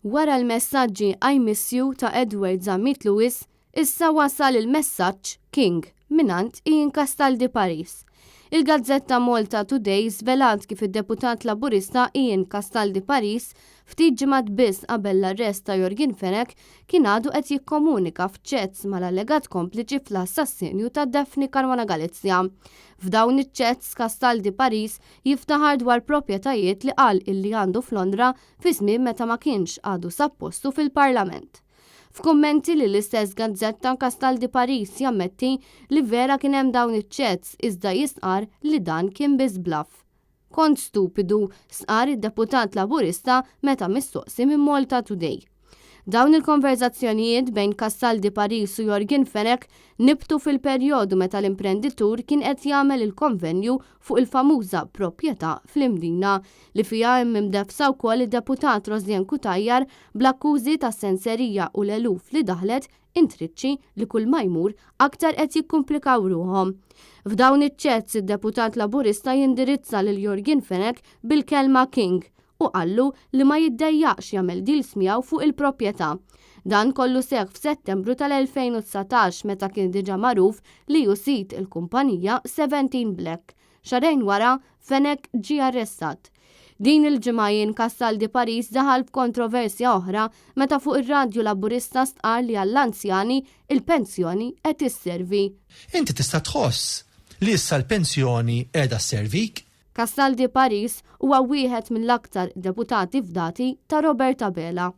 Wara l-messaġġi I miss you ta' Edward Zammit Lewis, issa wasal il-messaġġ King minant Ian Castaldi Paris. Il-Gazzetta Malta Today żvelat kif id-deputat Laburista Ian Castaldi Paris ftit ġimgħat biss qabel l-arrest ta' Jorgen Fenek kien għadu qed jikkomunika f'chats mal-allegat kompliċi fl-assassinju ta' Daphne Caruana Galizia. F'dawn iċ-chats Castaldi Paris jiftaħar dwar proprjetajiet li qal illi għandu f'Londra fi żmien meta ma kienx għadu sappostu fil-Parlament. F'kummenti li l-istess gazzetta Castaldi Paris jammetti li vera kien hemm dawn iċ-chats iżda jisqar li dan kien biss bluff. Kont stupidu, sqar id-deputat Laburista meta mistoqsi minn Malta Today. Dawn il-konverzazzjonijiet bejn Castaldi Paris u Jorgen Fenek nibtu fil-perjodu meta l-imprenditur kien qed jagħmel il-konvenju fuq il-famuża proprjetà fl-Imdina li fiha hemm imdefsa wkoll id-deputat Rosien Kutajjar bl-akkużi ta' senserija u l-eluf li daħlet intriċċi li kull ma jmur aktar qed jikkumplikaw ruhom. F'dawn iċ-chats id-deputat Laburista jindirizza lil Jorgen Fenek bil-kelma King u qallu li ma jiddejjaqx jagħmel deals miegħu fuq il-proprjetà. Dan kollu seħħ f'Settembru tal-2019 meta kien diġà magħruf li jusit il-kumpanija 17 Black. Xarejn wara Fenek ġie arrestat. Din il-ġimgħa Ian Castaldi Paris daħal f'kontroversja oħra meta fuq ir-radju Laburista stqar li għall-anzjani il-pensjoni qed isservi. Inti tista' tħoss li issa l-pensjoni qiegħda sservik? Castaldi Paris huwa wieħed mill-aktar deputati fdati ta' Roberta Bela.